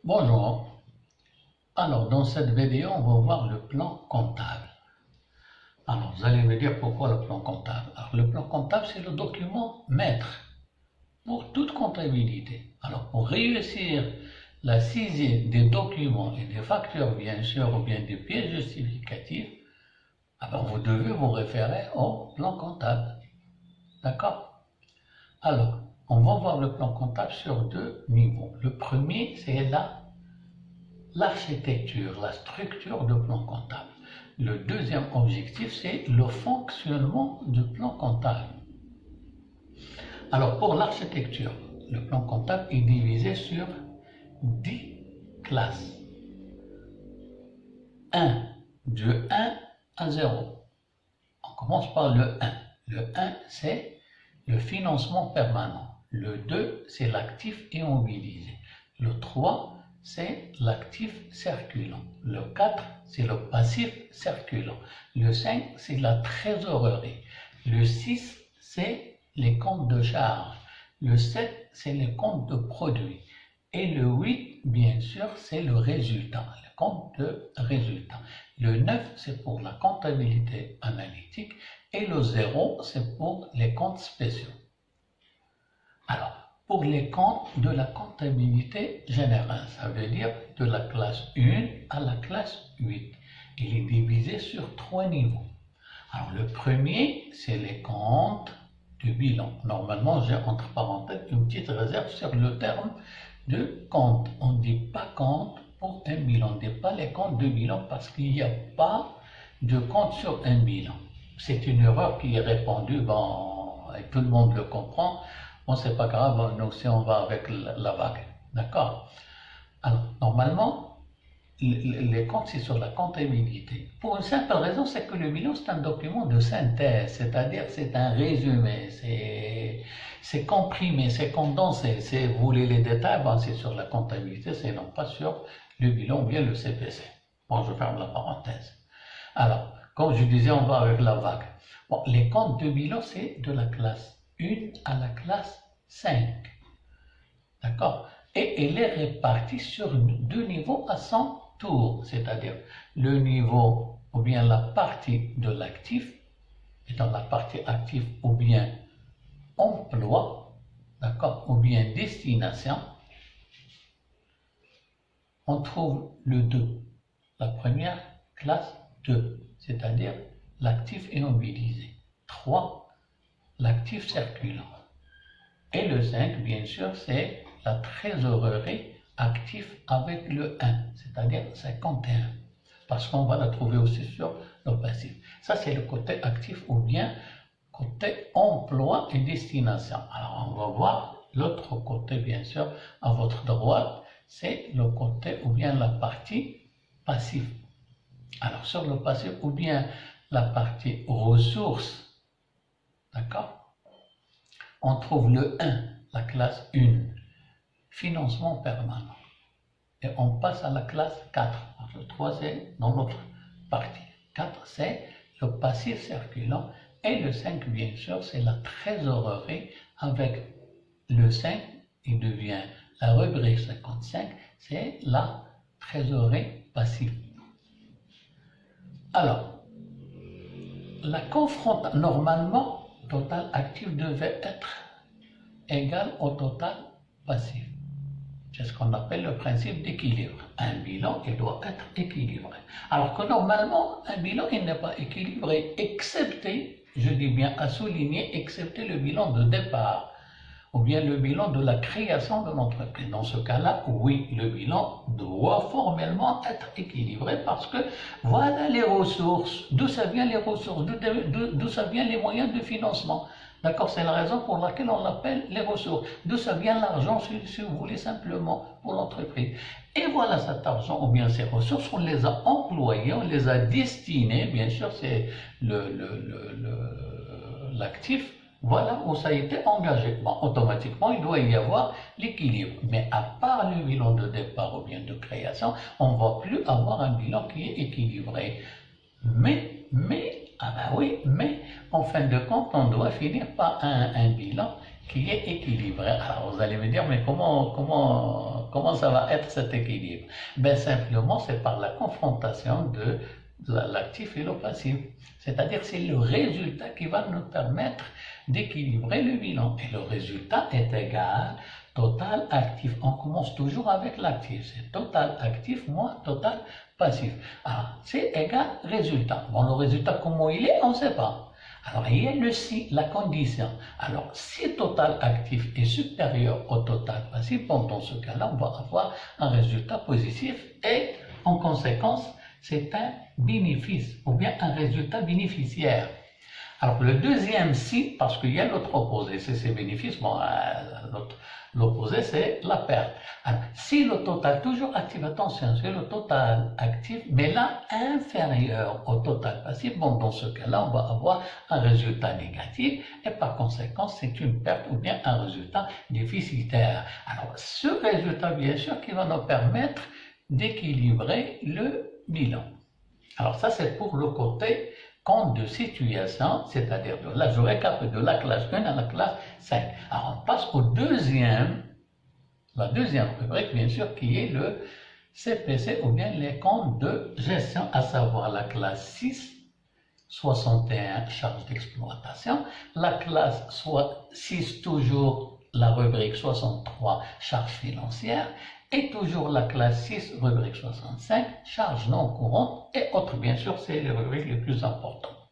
Bonjour. Alors, dans cette vidéo, on va voir le plan comptable. Alors, vous allez me dire pourquoi le plan comptable. Alors, le plan comptable, c'est le document maître pour toute comptabilité. Alors, pour réussir la saisie des documents et des factures, bien sûr, ou bien des pièces justificatives, alors vous devez vous référer au plan comptable. D'accord? Alors, on va voir le plan comptable sur deux niveaux. Le premier, c'est l'architecture, la structure du plan comptable. Le deuxième objectif, c'est le fonctionnement du plan comptable. Alors, pour l'architecture, le plan comptable est divisé sur 10 classes. 1, de 1 à 0. On commence par le 1. Le 1, c'est le financement permanent. Le 2, c'est l'actif immobilisé. Le 3, c'est l'actif circulant. Le 4, c'est le passif circulant. Le 5, c'est la trésorerie. Le 6, c'est les comptes de charge. Le 7, c'est les comptes de produits. Et le 8, bien sûr, c'est le résultat, le compte de résultat. Le 9, c'est pour la comptabilité analytique. Et le 0, c'est pour les comptes spéciaux. Alors, pour les comptes de la comptabilité générale, ça veut dire de la classe 1 à la classe 8. Il est divisé sur 3 niveaux. Alors, le premier, c'est les comptes de bilan. Normalement, j'ai entre parenthèses une petite réserve sur le terme de compte. On ne dit pas compte pour un bilan. On ne dit pas les comptes de bilan parce qu'il n'y a pas de compte sur un bilan. C'est une erreur qui est répandue, et tout le monde le comprend. Bon, c'est pas grave, nous aussi on va avec la vague. D'accord? Alors, normalement, les comptes, c'est sur la comptabilité. Pour une simple raison, c'est que le bilan, c'est un document de synthèse, c'est-à-dire c'est un résumé, c'est comprimé, c'est condensé. Si vous voulez les détails, c'est sur la comptabilité, c'est non pas sur le bilan ou bien le CPC. Bon, je ferme la parenthèse. Alors, comme je disais, on va avec la vague. Bon, les comptes de bilan, c'est de la classe 1 à la classe 5. D'accord? Et elle est répartie sur deux niveaux à 100 tours, c'est-à-dire le niveau ou bien la partie de l'actif, et dans la partie actif ou bien emploi, d'accord, ou bien destination, on trouve le 2, la première classe 2, c'est-à-dire l'actif immobilisé. 3, l'actif circulant. Et le 5, bien sûr, c'est la trésorerie active avec le 1, c'est-à-dire 51. Parce qu'on va la trouver aussi sur le passif. Ça, c'est le côté actif ou bien côté emploi et destination. Alors, on va voir l'autre côté, bien sûr, à votre droite, c'est le côté ou bien la partie passive. Alors, sur le passif ou bien la partie ressources, d'accord? On trouve le 1, la classe 1, financement permanent. Et on passe à la classe 4. Le 3, c'est dans l'autre partie. 4, c'est le passif circulant. Et le 5, bien sûr, c'est la trésorerie. Avec le 5, il devient la rubrique 55, c'est la trésorerie passive. Alors, la confrontation, normalement, total actif devait être égal au total passif. C'est ce qu'on appelle le principe d'équilibre. Un bilan, il doit être équilibré. Alors que normalement, un bilan, il n'est pas équilibré, excepté, je dis bien à souligner, excepté le bilan de départ, ou bien le bilan de la création de l'entreprise. Dans ce cas-là, oui, le bilan doit formellement être équilibré parce que voilà les ressources. D'où ça vient les ressources? D'où ça vient les moyens de financement? D'accord, c'est la raison pour laquelle on l'appelle les ressources. D'où ça vient l'argent, si vous voulez, simplement, pour l'entreprise. Et voilà cet argent, ou bien ces ressources, on les a employées, on les a destinées, bien sûr, c'est l'actif, voilà où ça a été engagé. Bon, automatiquement, il doit y avoir l'équilibre. Mais à part le bilan de départ ou bien de création, on ne va plus avoir un bilan qui est équilibré. Mais, en fin de compte, on doit finir par un bilan qui est équilibré. Alors vous allez me dire, mais comment ça va être cet équilibre? Ben simplement, c'est par la confrontation de l'actif et le passif. C'est-à-dire c'est le résultat qui va nous permettre d'équilibrer le bilan. Et le résultat est égal total actif. On commence toujours avec l'actif. C'est total actif moins total passif. Alors c'est égal résultat. Bon, le résultat, comment il est, on ne sait pas. Alors, il y a le si, la condition. Alors, si total actif est supérieur au total passif, bon, dans ce cas-là, on va avoir un résultat positif et, en conséquence, c'est un bénéfice ou bien un résultat bénéficiaire. Alors, le deuxième si, parce qu'il y a l'autre opposé, c'est ses bénéfices, bon, l'opposé, c'est la perte. Alors, si le total, toujours actif, attention, c'est le total actif, mais là, inférieur au total passif, bon, dans ce cas-là, on va avoir un résultat négatif, et par conséquent, c'est une perte ou bien un résultat déficitaire. Alors, ce résultat, bien sûr, qui va nous permettre d'équilibrer le bilan. Alors, ça, c'est pour le côté compte de situation, c'est-à-dire de là, je récapitule de la classe 1 à la classe 5. Alors, on passe au la deuxième rubrique, bien sûr, qui est le CPC ou bien les comptes de gestion, à savoir la classe 6, 61 charges d'exploitation, la classe 6, toujours la rubrique 63 charges financières, et toujours la classe 6, rubrique 65, charges non courantes, et autres, bien sûr, c'est les rubriques les plus importantes.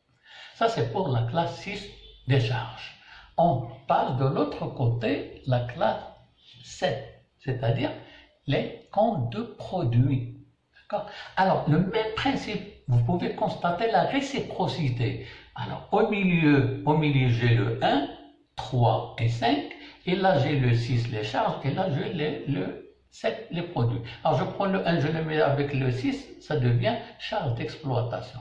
Ça, c'est pour la classe 6 des charges. On passe de l'autre côté, la classe 7, c'est-à-dire les comptes de produits. D'accord? Alors, le même principe, vous pouvez constater la réciprocité. Alors, au milieu j'ai le 1, 3 et 5, et là, j'ai le 6, les charges, et là, j'ai le 7, les produits. Alors, je prends le 1, je le mets avec le 6, ça devient charge d'exploitation.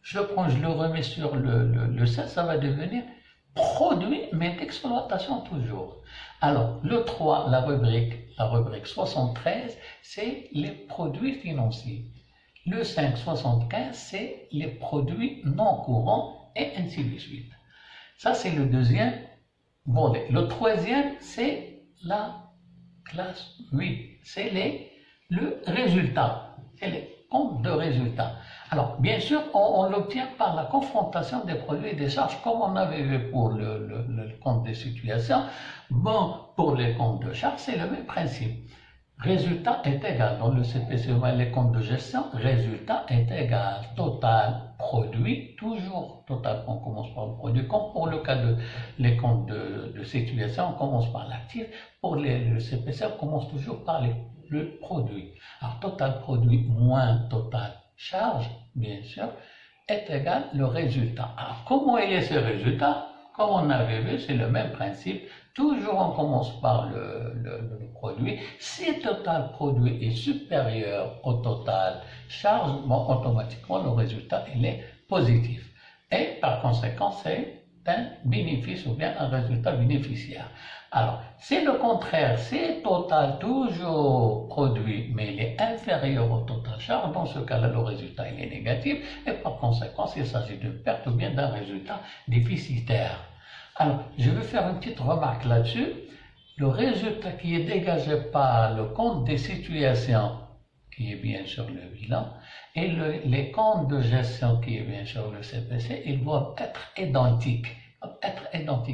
Je le remets sur le 7, ça va devenir produit, mais d'exploitation toujours. Alors, le 3, la rubrique 73, c'est les produits financiers. Le 5, 75, c'est les produits non courants, et ainsi de suite. Ça, c'est le deuxième volet. Le troisième, c'est la classe 8, c'est le résultat, c'est les comptes de résultat. Alors, bien sûr, on l'obtient par la confrontation des produits et des charges, comme on avait vu pour le compte des situations. Bon, pour les comptes de charges, c'est le même principe. Résultat est égal, dans le CPC, les comptes de gestion, résultat est égal, total produit, toujours total, on commence par le produit, comme pour le cas les comptes de situation, on commence par l'actif, pour le CPC, on commence toujours par le produit. Alors, total produit moins total charge, bien sûr, est égal le résultat. Alors, comment il est ce résultat? Comme on avait vu, c'est le même principe. Toujours on commence par le produit. Si total produit est supérieur au total charge, bon, automatiquement le résultat il est positif. Et par conséquent, c'est un bénéfice ou bien un résultat bénéficiaire. Alors, c'est le contraire, c'est total toujours produit, mais il est inférieur au total charge, dans ce cas-là, le résultat il est négatif, et par conséquent, il s'agit d'une perte ou bien d'un résultat déficitaire. Alors, je vais faire une petite remarque là-dessus. Le résultat qui est dégagé par le compte des situations, qui est bien sûr le bilan, et les comptes de gestion, qui est bien sûr le CPC, ils doivent être identiques,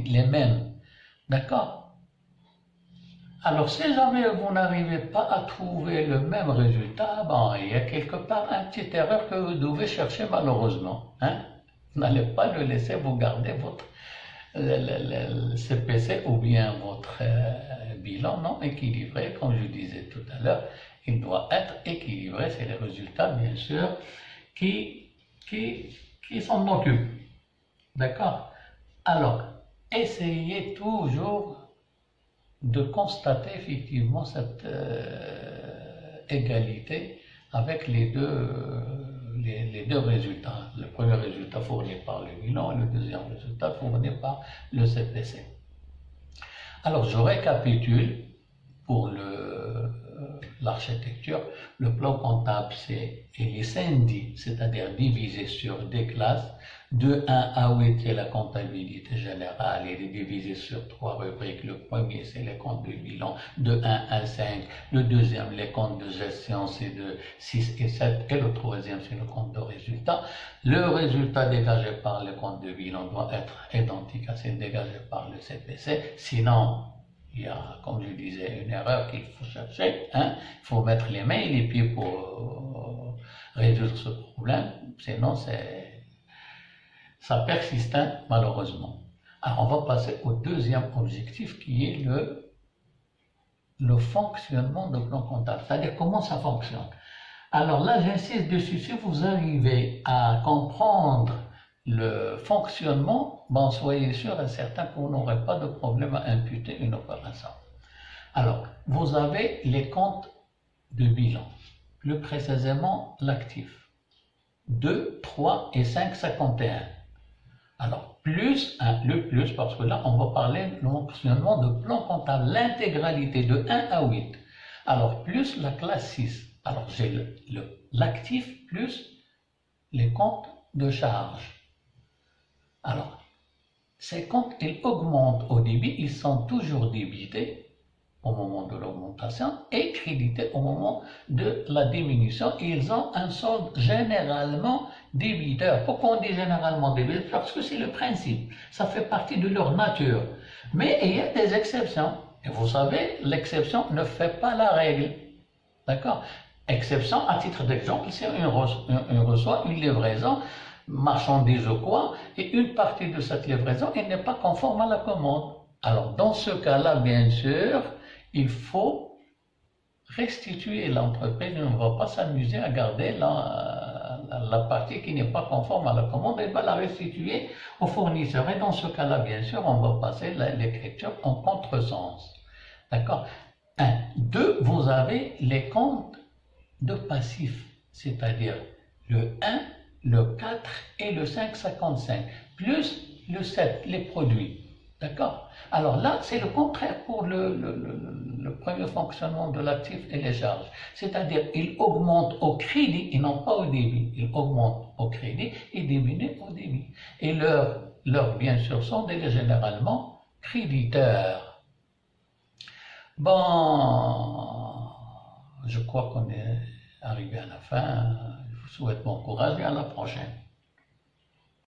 les mêmes. D'accord? Alors, si jamais vous n'arrivez pas à trouver le même résultat, bon, il y a quelque part une petite erreur que vous devez chercher malheureusement. Hein? Vous n'allez pas le laisser vous garder votre le CPC ou bien votre bilan non équilibré, comme je disais tout à l'heure, il doit être équilibré, c'est les résultats bien sûr qui s'en occupent. D'accord? Alors, essayez toujours de constater effectivement cette égalité avec les deux résultats. Le premier résultat fourni par le bilan et le deuxième résultat fourni par le CPC. Alors, je récapitule pour l'architecture. Le plan comptable, il est scindé, c'est-à-dire divisé sur des classes. De 1 à 8, c'est la comptabilité générale. Il est divisé sur 3 rubriques. Le premier, c'est les comptes de bilan de 1 à 5. Le deuxième, les comptes de gestion, c'est de 6 et 7. Et le troisième, c'est le compte de résultat. Le résultat dégagé par le compte de bilan doit être identique à celui dégagé par le CPC. Sinon, il y a, comme je disais, une erreur qu'il faut chercher. Il faut mettre les mains et les pieds pour résoudre ce problème. Sinon, ça persiste, malheureusement. Alors, on va passer au deuxième objectif qui est le fonctionnement de plan comptable, c'est-à-dire comment ça fonctionne. Alors là, j'insiste dessus, si vous arrivez à comprendre le fonctionnement, bon, soyez sûr et certain que vous n'aurez pas de problème à imputer une opération. Alors, vous avez les comptes de bilan, plus précisément l'actif. 2, 3 et 5, 51. Alors, plus, le plus, parce que là, on va parler du fonctionnement de plan comptable, l'intégralité de 1 à 8. Alors, plus la classe 6. Alors, j'ai l'actif plus les comptes de charge. Alors, ces comptes, ils augmentent au débit, ils sont toujours débités au moment de l'augmentation et crédités au moment de la diminution. Ils ont un solde généralement débiteur. Pourquoi on dit généralement débiteur? Parce que c'est le principe. Ça fait partie de leur nature. Mais il y a des exceptions. Et vous savez, l'exception ne fait pas la règle. D'accord? Exception, à titre d'exemple, si on reçoit une livraison, marchandise ou quoi, et une partie de cette livraison, elle n'est pas conforme à la commande. Alors, dans ce cas-là, bien sûr, il faut restituer l'entreprise. On ne va pas s'amuser à garder la partie qui n'est pas conforme à la commande, elle va la restituer au fournisseur. Et dans ce cas-là, bien sûr, on va passer l'écriture en contresens. D'accord? 1. 2. Vous avez les comptes de passifs, c'est-à-dire le 1, le 4 et le 5,55, plus le 7, les produits. D'accord? Alors là, c'est le contraire pour le premier fonctionnement de l'actif et les charges. C'est-à-dire, il augmente au crédit et non pas au débit. Il augmente au crédit et diminue au débit. Et leurs bien sûr, sont généralement créditeurs. Bon, je crois qu'on est arrivé à la fin. Je vous souhaite bon courage et à la prochaine.